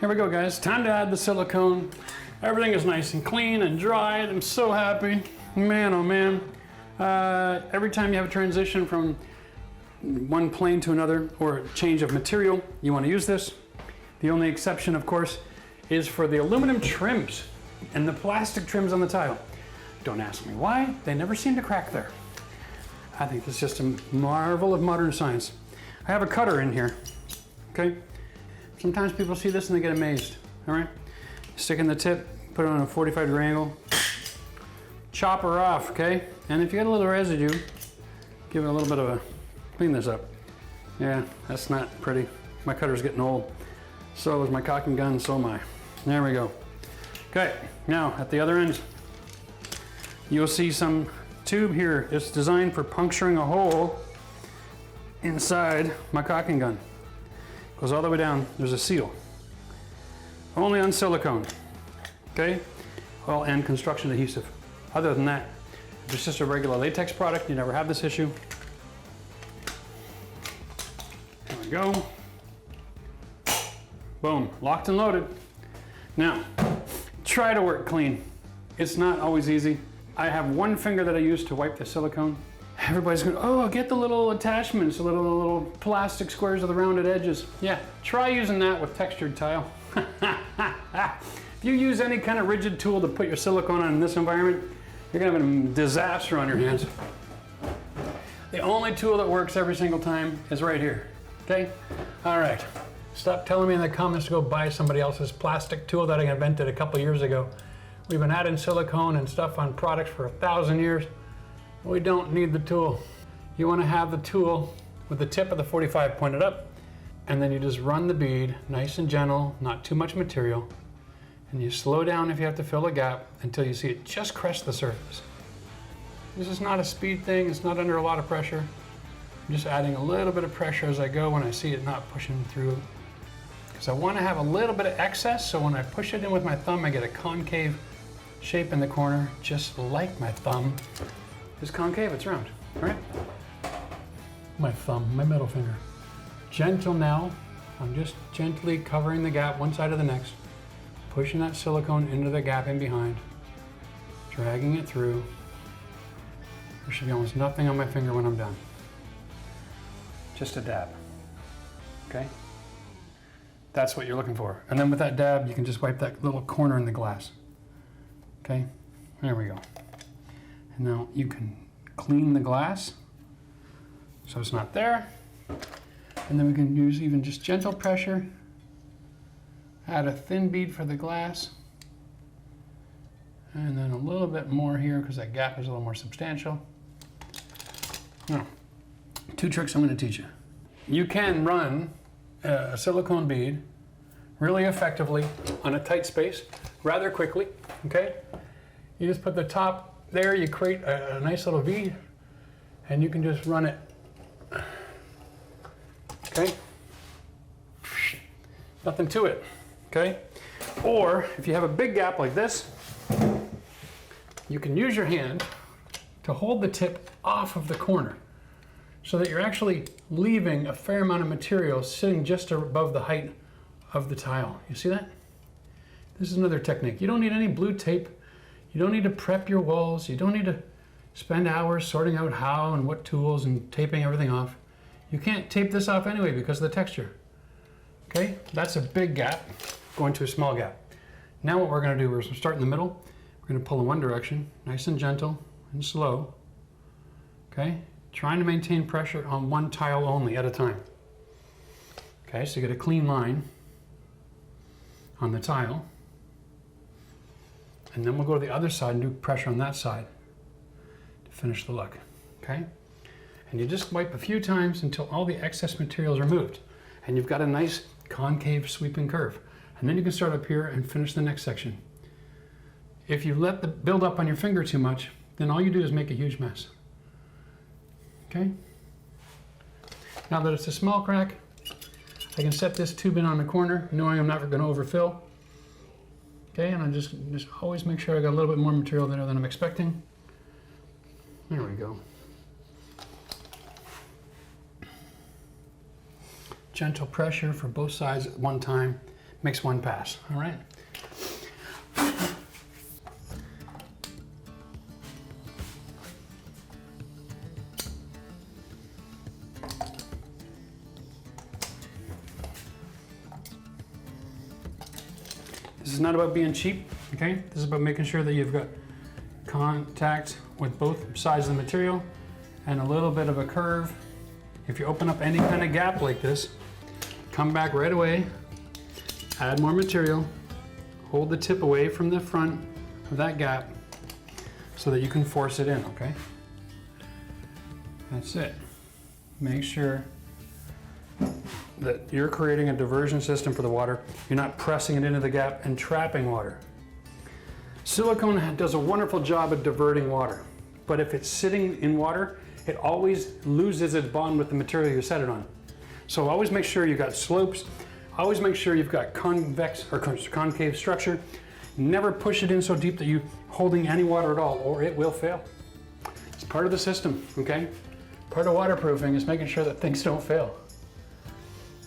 Here we go, guys. Time to add the silicone. Everything is nice and clean and dry. I'm so happy. Man, oh man. Every time you have a transition from one plane to another or a change of material, you want to use this. The only exception, of course, is for the aluminum trims and the plastic trims on the tile. Don't ask me why. They never seem to crack there. I think it's just a marvel of modern science. I have a cutter in here, okay? Sometimes people see this and they get amazed, all right? Stick in the tip, put it on a 45-degree angle, chop her off, okay? And if you get a little residue, give it a little bit of a, clean this up. Yeah, that's not pretty. My cutter's getting old. So is my caulking gun, so am I. There we go. Okay, now at the other end, you'll see some tube here. It's designed for puncturing a hole inside my caulking gun. Goes all the way down, there's a seal. Only on silicone, okay? Well, and construction adhesive. Other than that, if it's just a regular latex product, you never have this issue. There we go. Boom, locked and loaded. Now, try to work clean. It's not always easy. I have one finger that I use to wipe the silicone. Everybody's going, oh, get the little attachments, the little plastic squares with the rounded edges. Yeah, try using that with textured tile. If you use any kind of rigid tool to put your silicone on in this environment, you're gonna have a disaster on your hands. The only tool that works every single time is right here, okay? All right, stop telling me in the comments to go buy somebody else's plastic tool that I invented a couple years ago. We've been adding silicone and stuff on products for 1,000 years. We don't need the tool. You wanna have the tool with the tip of the 45 pointed up, and then you just run the bead nice and gentle, not too much material, and you slow down if you have to fill a gap until you see it just crest the surface. This is not a speed thing, it's not under a lot of pressure. I'm just adding a little bit of pressure as I go when I see it not pushing through. Because I want to have a little bit of excess, so when I push it in with my thumb, I get a concave shape in the corner, just like my thumb. It's concave, it's round, right? My thumb, my middle finger. Gentle now, I'm just gently covering the gap one side of the next, pushing that silicone into the gap in behind, dragging it through. There should be almost nothing on my finger when I'm done. Just a dab, okay? That's what you're looking for. And then with that dab, you can just wipe that little corner in the glass, okay? There we go. And now you can clean the glass so it's not there. And then we can use even just gentle pressure. Add a thin bead for the glass. And then a little bit more here because that gap is a little more substantial. Now, 2 tricks I'm going to teach you. You can run a silicone bead really effectively on a tight space rather quickly, okay? You just put the top there, you create a nice little V, and you can just run it, okay? Nothing to it, okay? Or if you have a big gap like this, you can use your hand to hold the tip off of the corner so that you're actually leaving a fair amount of material sitting just above the height of the tile. You see that? This is another technique. You don't need any blue tape. You don't need to prep your walls. You don't need to spend hours sorting out how and what tools and taping everything off. You can't tape this off anyway because of the texture. Okay, that's a big gap going to a small gap. Now what we're going to do is start in the middle. We're going to pull in one direction, nice and gentle and slow. Okay, trying to maintain pressure on one tile only at a time. Okay, so you get a clean line on the tile. And then we'll go to the other side and do pressure on that side to finish the look, okay? And you just wipe a few times until all the excess material is removed. And you've got a nice concave sweeping curve. And then you can start up here and finish the next section. If you let the build up on your finger too much, then all you do is make a huge mess, okay? Now that it's a small crack, I can set this tube in on the corner, knowing I'm not going to overfill. Okay, and I just always make sure I got a little bit more material there than I'm expecting. There we go. Gentle pressure for both sides at one time. makes one pass, all right? This is not about being cheap, okay? This is about making sure that you've got contact with both sides of the material and a little bit of a curve. If you open up any kind of gap like this, come back right away, add more material, hold the tip away from the front of that gap so that you can force it in, okay? That's it. Make sure that you're creating a diversion system for the water. You're not pressing it into the gap and trapping water. Silicone does a wonderful job at diverting water, but if it's sitting in water, it always loses its bond with the material you set it on. So always make sure you've got slopes, always make sure you've got convex or concave structure. Never push it in so deep that you're holding any water at all, or it will fail. It's part of the system, okay? Part of waterproofing is making sure that things don't fail.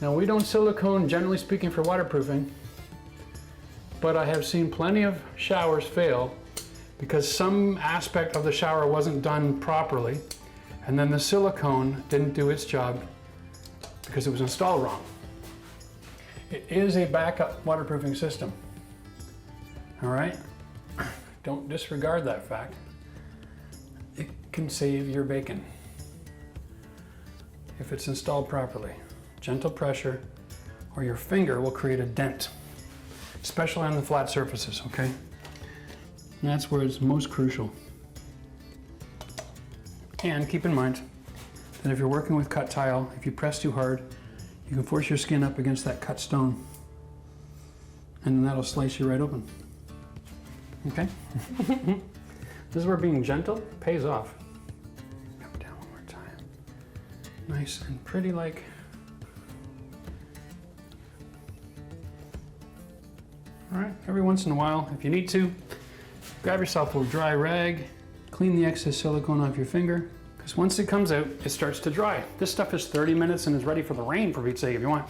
Now, we don't silicone, generally speaking, for waterproofing, but I have seen plenty of showers fail because some aspect of the shower wasn't done properly, and then the silicone didn't do its job because it was installed wrong. It is a backup waterproofing system, all right? Don't disregard that fact. It can save your bacon if it's installed properly. Gentle pressure or your finger will create a dent, especially on the flat surfaces, okay? And that's where it's most crucial. And keep in mind that if you're working with cut tile, if you press too hard, you can force your skin up against that cut stone, and then that'll slice you right open, okay? This is where being gentle pays off. Come down one more time. Nice and pretty like. All right, every once in a while, if you need to, grab yourself a dry rag, clean the excess silicone off your finger, because once it comes out, it starts to dry. This stuff is 30 minutes and is ready for the rain, for Pete's sake, if you want.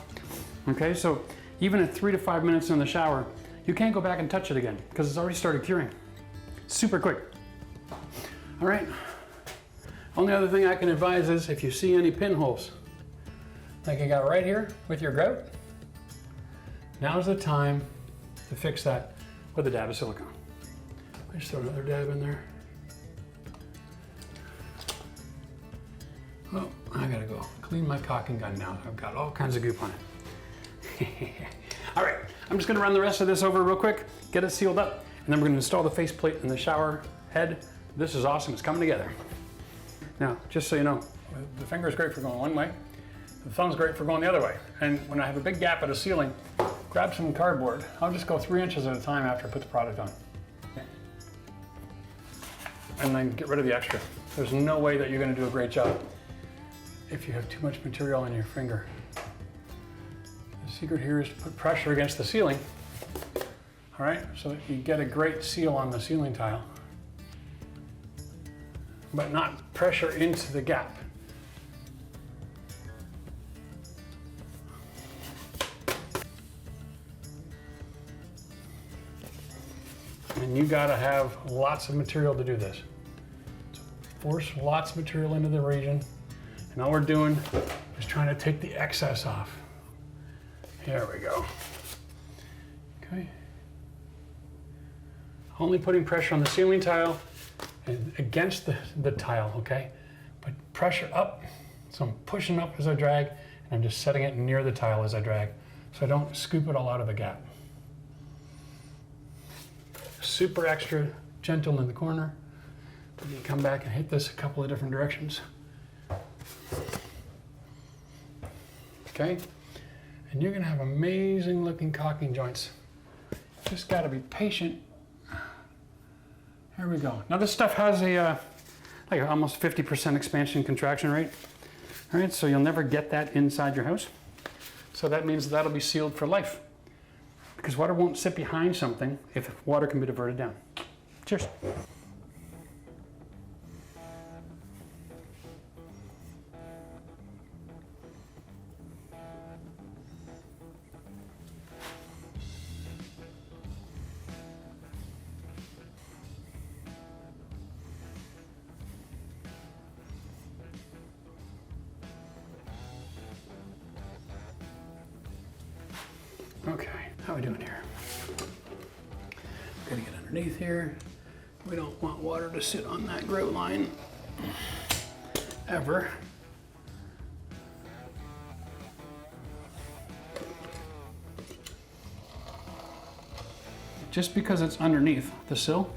Okay, so even at 3 to 5 minutes in the shower, you can't go back and touch it again, because it's already started curing. Super quick. All right, only other thing I can advise is if you see any pinholes, like you got right here with your grout, now's the time to fix that with a dab of silicone. I just throw another dab in there. Oh, I gotta go clean my caulking gun now. I've got all kinds of goop on it. All right, I'm just gonna run the rest of this over real quick, get it sealed up, and then we're gonna install the faceplate in the shower head. This is awesome, it's coming together. Now, just so you know, the finger is great for going one way, the thumb's great for going the other way. And when I have a big gap at a ceiling, grab some cardboard. I'll just go 3 inches at a time after I put the product on. And then get rid of the extra. There's no way that you're gonna do a great job if you have too much material on your finger. The secret here is to put pressure against the ceiling, all right, so that you get a great seal on the ceiling tile, but not pressure into the gap. And you gotta have lots of material to do this. So force lots of material into the region, and all we're doing is trying to take the excess off. There we go. Okay. Only putting pressure on the ceiling tile and against the tile, okay? But pressure up, so I'm pushing up as I drag, and I'm just setting it near the tile as I drag, so I don't scoop it all out of the gap. Super extra gentle in the corner. You come back and hit this a couple of different directions. Okay? And you're gonna have amazing looking caulking joints. Just gotta be patient. There we go. Now this stuff has a like almost 50% expansion contraction rate. All right, so you'll never get that inside your house. So that means that'll be sealed for life, because water won't sit behind something if water can be diverted down. Cheers. How are we doing here? Gotta get underneath here. We don't want water to sit on that grout line ever. Just because it's underneath the sill,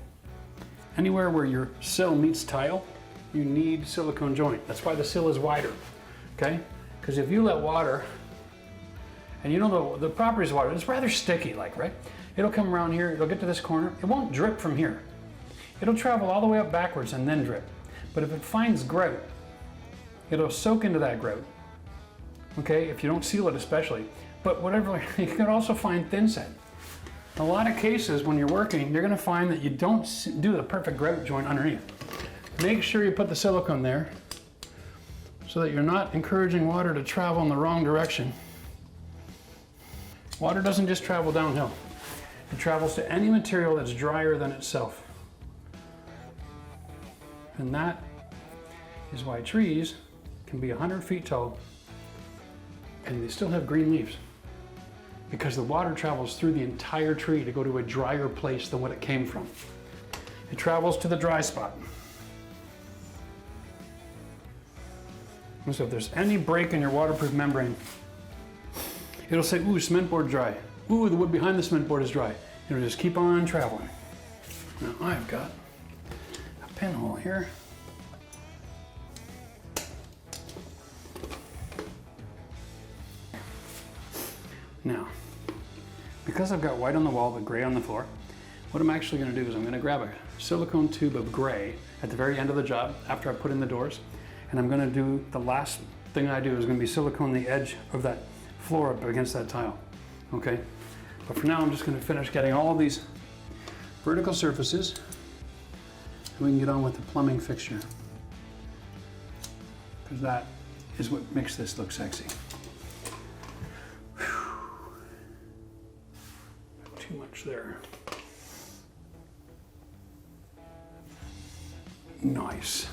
anywhere where your sill meets tile, you need silicone joint. That's why the sill is wider, okay? Because if you let water, and you know the properties of water, it's rather sticky like, right? It'll come around here, it'll get to this corner, it won't drip from here. It'll travel all the way up backwards and then drip. But if it finds grout, it'll soak into that grout, okay? If you don't seal it especially. But whatever, you can also find thin set. In a lot of cases when you're working, you're gonna find that you don't do the perfect grout joint underneath. Make sure you put the silicone there so that you're not encouraging water to travel in the wrong direction. Water doesn't just travel downhill. It travels to any material that's drier than itself. And that is why trees can be 100 feet tall and they still have green leaves. Because the water travels through the entire tree to go to a drier place than what it came from. It travels to the dry spot. And so if there's any break in your waterproof membrane, it'll say, ooh, cement board dry. Ooh, the wood behind the cement board is dry. It'll just keep on traveling. Now I've got a pinhole here. Now, because I've got white on the wall but gray on the floor, what I'm actually going to do is I'm going to grab a silicone tube of gray at the very end of the job after I put in the doors, and I'm going to do the last thing I do is going to be silicone the edge of that floor up against that tile. Okay? But for now, I'm just going to finish getting all of these vertical surfaces, and we can get on with the plumbing fixture, because that is what makes this look sexy. Too much there. Nice.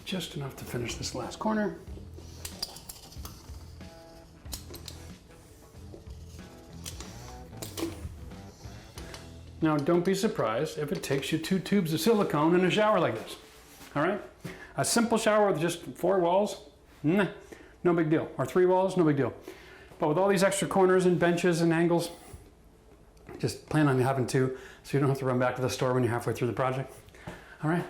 Just enough to finish this last corner. Now don't be surprised if it takes you 2 tubes of silicone in a shower like this. All right? A simple shower with just 4 walls, nah, no big deal. Or 3 walls, no big deal. But with all these extra corners and benches and angles, just plan on having 2 so you don't have to run back to the store when you're halfway through the project. All right?